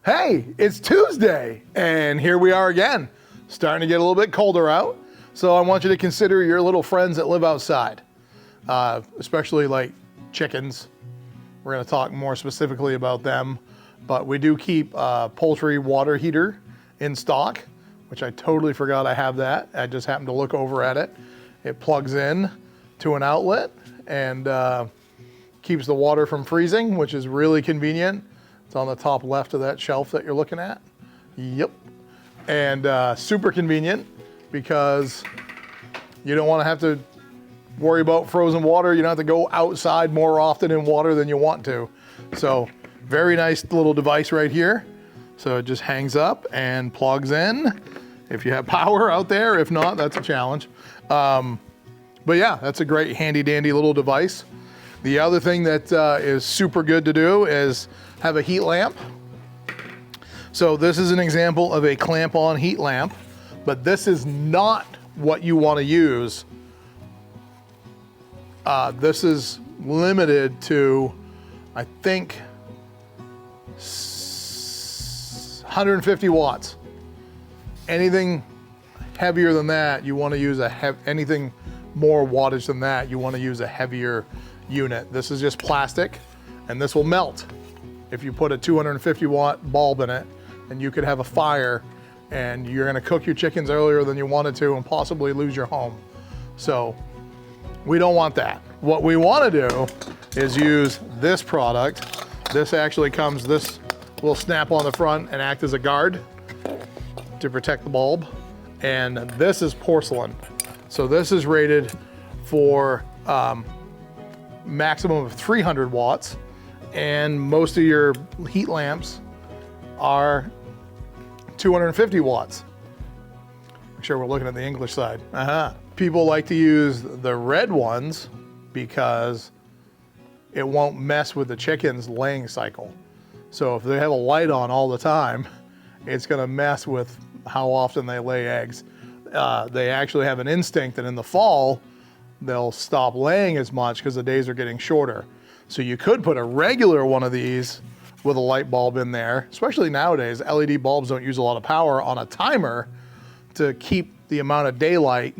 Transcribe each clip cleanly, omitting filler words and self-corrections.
Hey, it's Tuesday, and here we are again. Starting to get a little bit colder out, so I want you to consider your little friends that live outside, especially like chickens. We're going to talk more specifically about them, but we do keep a poultry water heater in stock, which I totally forgot I have that. I just happened to look over at it. It plugs in to an outlet and keeps the water from freezing, which is really convenient. It's on the top left of that shelf that you're looking at. Yep. And super convenient because you don't want to have to worry about frozen water. You don't have to go outside more often in water than you want to. So very nice little device right here. So it just hangs up and plugs in if you have power out there. If not, that's a challenge. But yeah, that's a great handy dandy little device. The other thing that is super good to do is have a heat lamp. So this is an example of a clamp-on heat lamp, but this is not what you want to use. This is limited to, I think, 150 watts. Anything heavier than that, you want to use anything more wattage than that, you want to use a heavier unit. This is just plastic, and this will melt if you put a 250 watt bulb in it, and you could have a fire and you're going to cook your chickens earlier than you wanted to and possibly lose your home. So we don't want that. What we want to do is use this product. This actually comes, this will snap on the front and act as a guard to protect the bulb. And this is porcelain. So this is rated for maximum of 300 watts. And most of your heat lamps are 250 watts. Make sure we're looking at the English side. People like to use the red ones because it won't mess with the chicken's laying cycle. So if they have a light on all the time, it's gonna mess with how often they lay eggs. They actually have an instinct that in the fall, they'll stop laying as much because the days are getting shorter. So you could put a regular one of these with a light bulb in there, especially nowadays. LED bulbs don't use a lot of power on a timer to keep the amount of daylight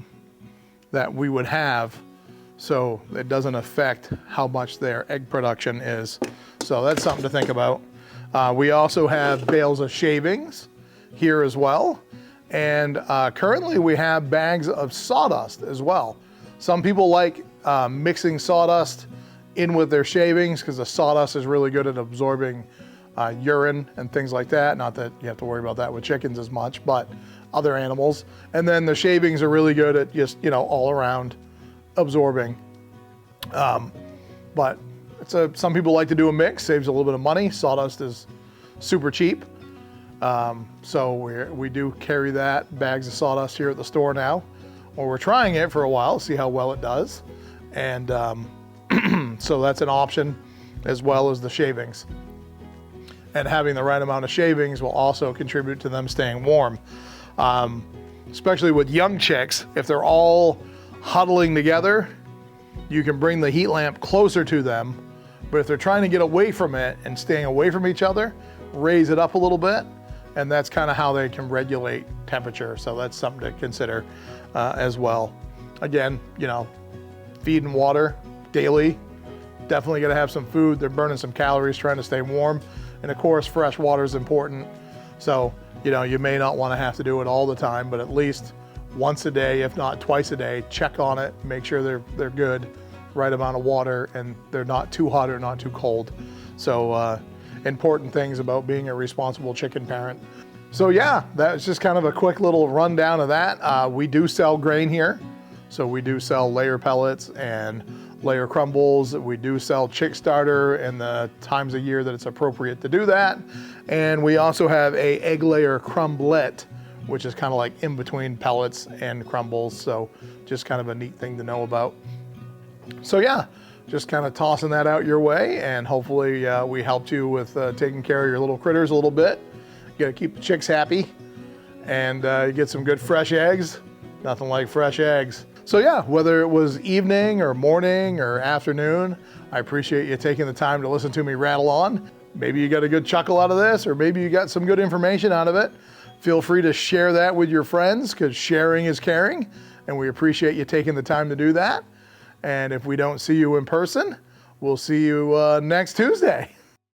that we would have, so it doesn't affect how much their egg production is. So that's something to think about. We also have bales of shavings here as well. And currently we have bags of sawdust as well. Some people like mixing sawdust in with their shavings because the sawdust is really good at absorbing urine and things like that. Not that you have to worry about that with chickens as much, but other animals. And then the shavings are really good at just, all around absorbing. But some people like to do a mix, saves a little bit of money. Sawdust is super cheap. So we do carry bags of sawdust here at the store now, or we're trying it for a while, see how well it does. And so that's an option, as well as the shavings. And having the right amount of shavings will also contribute to them staying warm. Especially with young chicks, if they're all huddling together, you can bring the heat lamp closer to them. But if they're trying to get away from it and staying away from each other, raise it up a little bit. And that's kind of how they can regulate temperature. So that's something to consider as well. Again, feed and water daily. Definitely gonna have some food. They're burning some calories trying to stay warm. And of course, fresh water is important. So, you may not wanna have to do it all the time, but at least once a day, if not twice a day, check on it, make sure they're good, right amount of water, and they're not too hot or not too cold. So important things about being a responsible chicken parent. So yeah, that's just kind of a quick little rundown of that. We do sell grain here. So we do sell layer pellets and layer crumbles. We do sell chick starter in the times of year that it's appropriate to do that. And we also have a egg layer crumblet, which is kind of like in between pellets and crumbles. So just kind of a neat thing to know about. So yeah, just kind of tossing that out your way, and hopefully we helped you with taking care of your little critters a little bit. You gotta keep the chicks happy, and you get some good fresh eggs. Nothing like fresh eggs. So yeah, whether it was evening or morning or afternoon, I appreciate you taking the time to listen to me rattle on. maybe you got a good chuckle out of this, or maybe you got some good information out of it. Feel free to share that with your friends, because sharing is caring, and we appreciate you taking the time to do that. And if we don't see you in person, we'll see you next Tuesday.